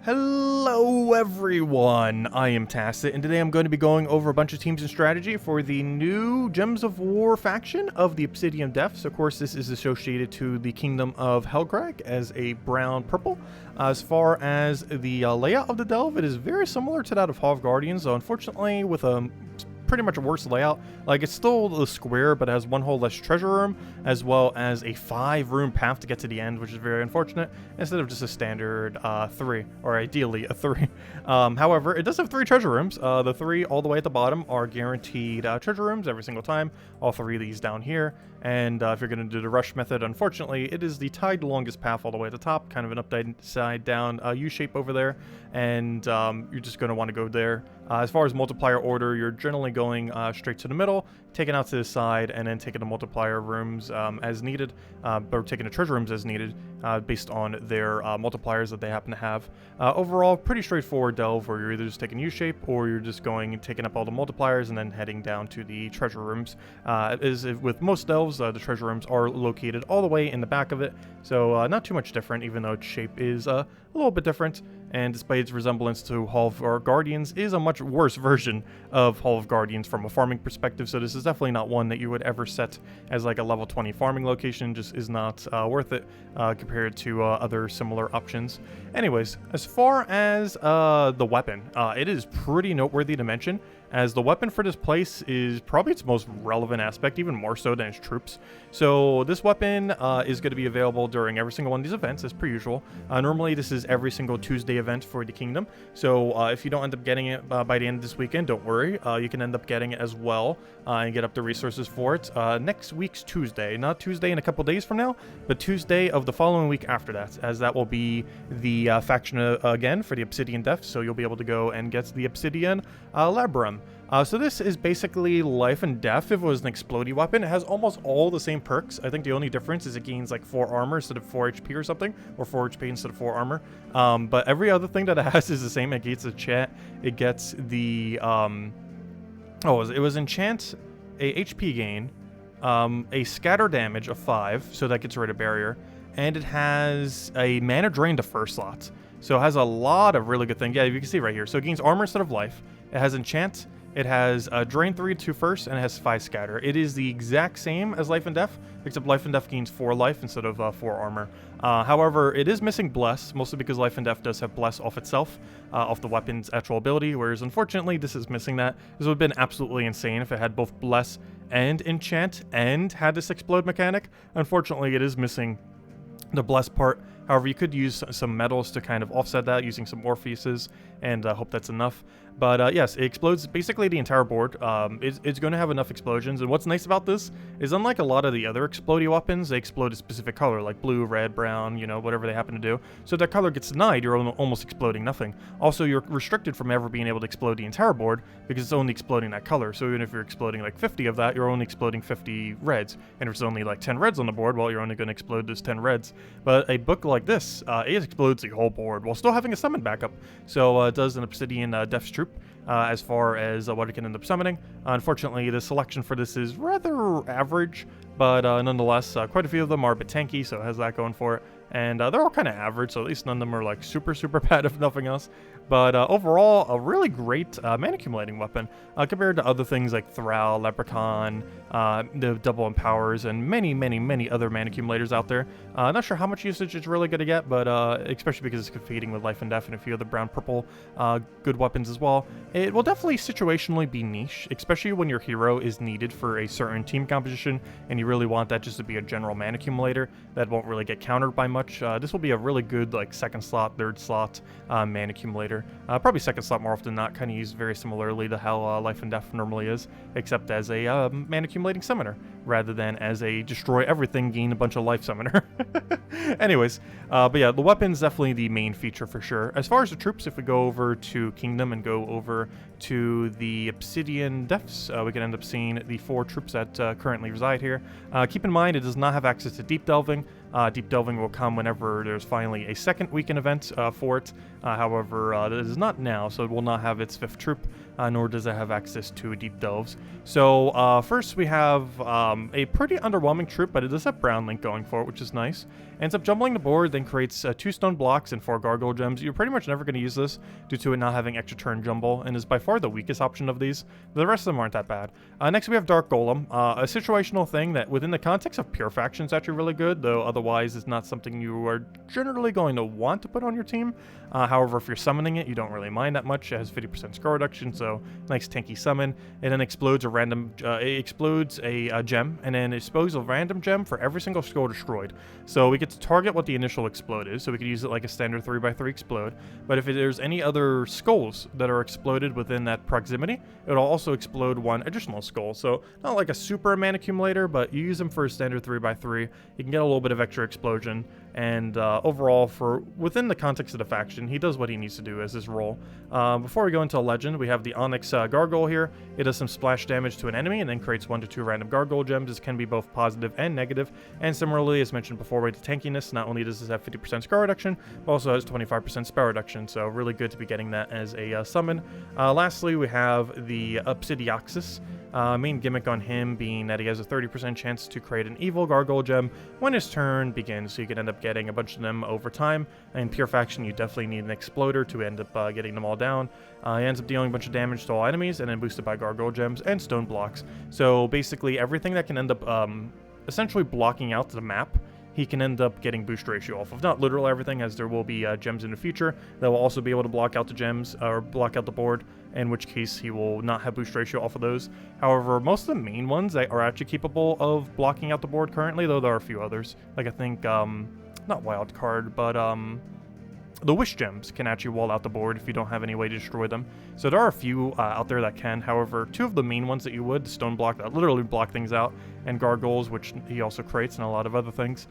Hello everyone, I am Tacit, and today I'm going to be going over a bunch of teams and strategy for the new Gems of War faction of the Obsidian Depths. Of course, this is associated to the Kingdom of Hellcrag as a brown-purple. As far as the layout of the delve, it is very similar to that of Hall of Guardians, though unfortunately with a pretty much a worse layout. Like, it's still the square, but it has one whole less treasure room, as well as a 5-room path to get to the end, which is very unfortunate, instead of just a standard 3, or ideally a 3. However, it does have 3 treasure rooms. The 3 all the way at the bottom are guaranteed treasure rooms every single time. All 3 of these down here. And if you're going to do the rush method, unfortunately, it is the tied longest path all the way at the top, kind of an upside down U-shape over there, and you're just going to want to go there. As far as multiplier order, you're generally going straight to the middle, taking out to the side, and then taking the multiplier rooms as needed, or taking the treasure rooms as needed, based on their multipliers that they happen to have. Overall, pretty straightforward delve, where you're either just taking U-shape, or you're just going and taking up all the multipliers and then heading down to the treasure rooms. As with most delves, the treasure rooms are located all the way in the back of it, so not too much different, even though its shape is a little bit different. And despite its resemblance to Hall of Guardians, is a much worse version of Hall of Guardians from a farming perspective, so this is definitely not one that you would ever set as like a level 20 farming location. Just is not worth it compared to other similar options. Anyways, as far as the weapon, it is pretty noteworthy to mention, as the weapon for this place is probably its most relevant aspect, even more so than its troops. So this weapon is going to be available during every single one of these events, as per usual. Normally this is every single Tuesday event for the Kingdom, so if you don't end up getting it by the end of this weekend, don't worry. You can end up getting it as well and get up the resources for it next week's Tuesday. Not Tuesday in a couple days from now, but Tuesday of the following week after that, as that will be the faction again for the Obsidian Depths, so you'll be able to go and get the Obsidian Labrum. So this is basically life and death if it was an explodey weapon. It has almost all the same perks. I think the only difference is it gains like 4 armor instead of 4 HP or something, or 4 HP instead of 4 armor. But every other thing that it has is the same. It gets a chat. It gets the it was enchant, a HP gain, a scatter damage of 5, so that gets rid of barrier, and it has a mana drain to first slot. So it has a lot of really good things. Yeah, you can see right here. So it gains armor instead of life. It has enchant. It has drain 3 to first, and it has 5 scatter. It is the exact same as life and death, except life and death gains 4 life instead of 4 armor. However, it is missing bless, mostly because life and death does have bless off itself, off the weapon's actual ability, whereas unfortunately this is missing that. This would have been absolutely insane if it had both bless and enchant and had this explode mechanic. Unfortunately, it is missing the bless part. However, you could use some metals to kind of offset that using some Orpheus's, and hope that's enough. But yes, it explodes basically the entire board. It's going to have enough explosions, and what's nice about this is, unlike a lot of the other explodey weapons, they explode a specific color, like blue, red, brown, you know, whatever they happen to do. So if that color gets denied, you're almost exploding nothing. Also, you're restricted from ever being able to explode the entire board, because it's only exploding that color. So even if you're exploding like 50 of that, you're only exploding 50 reds. And if there's only like 10 reds on the board, well, you're only going to explode those 10 reds. But a book like this, it explodes the whole board while still having a summon backup. So it does an Obsidian Depths troop. As far as what it can end up summoning. Unfortunately, the selection for this is rather average, but nonetheless, quite a few of them are a bit tanky, so it has that going for it. And they're all kind of average, so at least none of them are like super bad, if nothing else. But overall, a really great mana accumulating weapon compared to other things like Thrall, Leprechaun, the Double Empowers, and many other mana accumulators out there. Not sure how much usage it's really going to get, but especially because it's competing with Life and Death and a few other brown-purple good weapons as well. It will definitely situationally be niche, especially when your hero is needed for a certain team composition, and you really want that just to be a general mana accumulator that won't really get countered by much. This will be a really good like 2nd slot, 3rd slot mana accumulator. Probably 2nd slot more often than not, kind of used very similarly to how Life and Death normally is, except as a mana accumulating summoner, rather than as a destroy everything, gain a bunch of life summoner. Anyways, but yeah, the weapon's definitely the main feature for sure. As far as the troops, if we go over to Kingdom and go over to the Obsidian Depths, we can end up seeing the 4 troops that currently reside here. Keep in mind, it does not have access to deep delving. Deep Delving will come whenever there's finally a second weekend event for it. However, it is not now, so it will not have its 5th troop, nor does it have access to Deep Delves. So first we have a pretty underwhelming troop, but it does have Brown Link going for it, which is nice. Ends up jumbling the board, then creates 2 stone blocks and 4 gargoyle gems. You're pretty much never going to use this due to it not having extra turn jumble, and is by far the weakest option of these. The rest of them aren't that bad. Next we have Dark Golem, a situational thing that within the context of pure faction is actually really good, though otherwise is not something you are generally going to want to put on your team. However, if you're summoning it, you don't really mind that much. It has 50% score reduction, so nice tanky summon. It then explodes a random, gem, and then explodes a random gem for every single skull destroyed. So we get to target what the initial explode is, so we could use it like a standard 3x3 explode. But if there's any other skulls that are exploded within that proximity, it'll also explode 1 additional skull. So not like a super mana accumulator, but you use them for a standard 3x3. You can get a little bit of extra explosion, and overall, for within the context of the faction, he does what he needs to do as his role. Before we go into Legend, we have the Onyx Gargoyle here. It does some splash damage to an enemy and then creates 1 to 2 random gargoyle gems. This can be both positive and negative. And similarly, as mentioned before, with the tankiness, not only does this have 50% score reduction, but also has 25% spell reduction. So really good to be getting that as a summon. Lastly, we have the Obsidian Depths. Main gimmick on him being that he has a 30% chance to create an evil gargoyle gem when his turn begins, so you can end up getting a bunch of them over time. In pure faction, you definitely need an exploder to end up getting them all down. He ends up dealing a bunch of damage to all enemies, and then boosted by gargoyle gems and stone blocks. So basically everything that can end up essentially blocking out the map, he can end up getting boost ratio off of. Not literal everything, as there will be gems in the future that will also be able to block out the gems, or block out the board, in which case he will not have boost ratio off of those. However, most of the main ones that are actually capable of blocking out the board currently, though there are a few others. Like I think, not wild card, but the wish gems can actually wall out the board if you don't have any way to destroy them. So there are a few out there that can. However, 2 of the main ones that you would, stone block, that literally block things out, and gargoyles, which he also creates, and a lot of other things.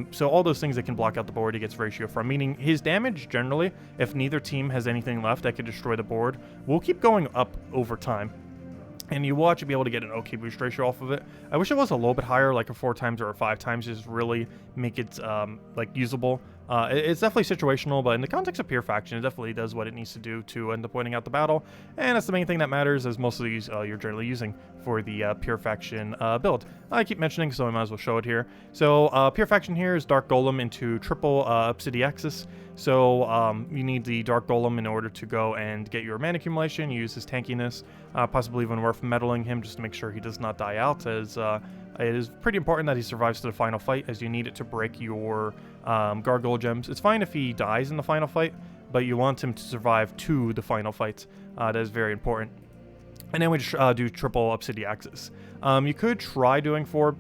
So all those things that can block out the board, he gets ratio from, meaning his damage generally, if neither team has anything left that can destroy the board, will keep going up over time. And you will actually be able to get an okay boost ratio off of it. I wish it was a little bit higher, like a 4 times or a 5 times, just really make it like usable. It's definitely situational, but in the context of pure faction, it definitely does what it needs to do to end up winning out the battle. And that's the main thing that matters, as most of these you're generally using for the pure faction build. I keep mentioning, so I might as well show it here. So pure faction here is Dark Golem into triple Obsidian Depths. So you need the Dark Golem in order to go and get your mana accumulation. You use his tankiness, possibly even worth meddling him just to make sure he does not die out, as it is pretty important that he survives to the final fight, as you need it to break your gargoyle gems. It's fine if he dies in the final fight, but you want him to survive to the final fight. That is very important. And then we just do triple Obsidian Depths. You could try doing 4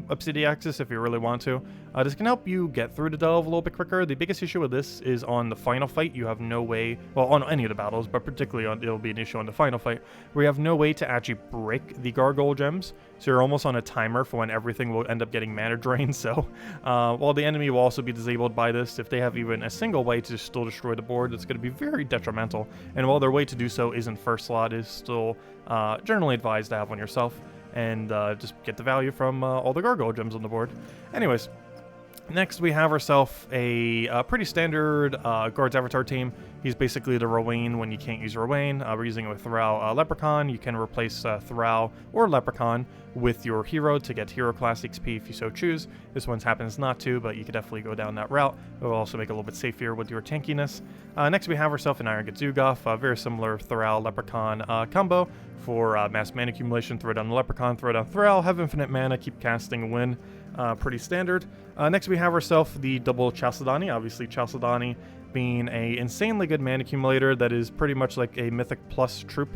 Obsidian Depths if you really want to. This can help you get through the delve a little bit quicker. The biggest issue with this is on the final fight, you have no way, well, on any of the battles, but particularly it'll be an issue on the final fight, where you have no way to actually break the gargoyle gems. So you're almost on a timer for when everything will end up getting mana drained. So while the enemy will also be disabled by this, if they have even a single way to still destroy the board, it's going to be very detrimental. And while their way to do so isn't first slot, is still generally advised to have one yourself, and just get the value from all the gargoyle gems on the board. Anyways, next we have ourselves a pretty standard Guards Avatar team. He's basically the Rowain when you can't use Rowain. We're using it with Thrall Leprechaun. You can replace Thrall or Leprechaun with your hero to get hero class XP if you so choose. This one happens not to, but you could definitely go down that route. It will also make it a little bit safer with your tankiness. Next we have ourselves an Iron Gazoogoth, very similar Thrall Leprechaun combo for mass mana accumulation. Throw down the Leprechaun, throw down Thrall, have infinite mana, keep casting, win. Pretty standard. Next we have ourselves the double Chalcedony. Obviously Chalcedony being a insanely good mana accumulator that is pretty much like a Mythic Plus troop.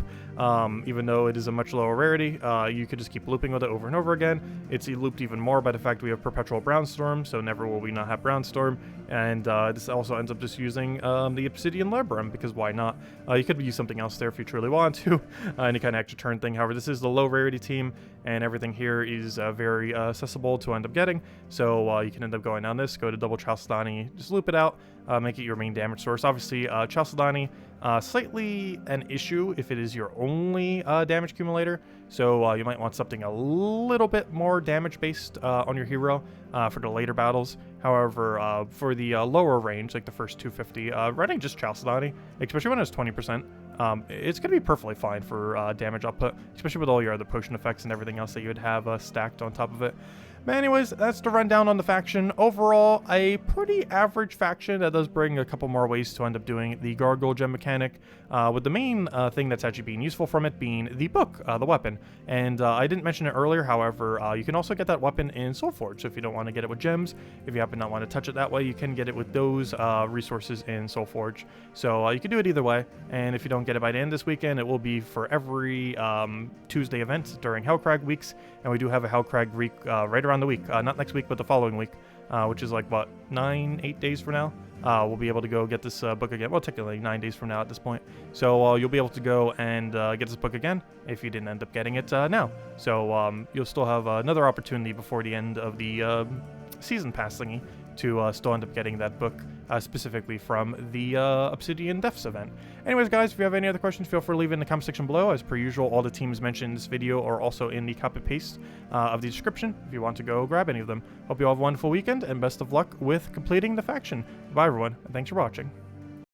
Even though it is a much lower rarity, you could just keep looping with it over and over again. It's looped even more by the fact we have Perpetual Brownstorm, so never will we not have Brownstorm. And this also ends up just using the Obsidian Labrum, because why not? You could use something else there if you truly want to, any kind of extra turn thing. However, this is the low rarity team, and everything here is very accessible to end up getting. So you can end up going on this, go to double Chalcedony, just loop it out, make it your main damage source. Obviously, Chalcedony, slightly an issue if it is your only damage accumulator, so you might want something a little bit more damage based on your hero for the later battles. However, for the lower range, like the first 250, running just Chalcedony, especially when it's 20%, it's going to be perfectly fine for damage output, especially with all your other potion effects and everything else that you would have stacked on top of it. But anyways, that's the rundown on the faction. Overall, a pretty average faction that does bring a couple more ways to end up doing the gargoyle gem mechanic, with the main thing that's actually being useful from it being the book, the weapon. And I didn't mention it earlier, however, you can also get that weapon in Soulforge. So if you don't want to get it with gems, if you happen not want to touch it that way, you can get it with those resources in Soulforge. So you can do it either way, and if you don't get it by the end this weekend, it will be for every Tuesday event during Hellcrag weeks, and we do have a Hellcrag week right around the week, not next week, but the following week, which is like, what, 8 days from now? We'll be able to go get this book again. Well, technically 9 days from now at this point. So you'll be able to go and get this book again if you didn't end up getting it now. So you'll still have another opportunity before the end of the season pass thingy to still end up getting that book, specifically from the Obsidian Depths event. Anyways, guys, if you have any other questions, feel free to leave it in the comment section below. As per usual, all the teams mentioned in this video are also in the copy-paste of the description if you want to go grab any of them. Hope you all have a wonderful weekend, and best of luck with completing the faction. Bye, everyone, and thanks for watching.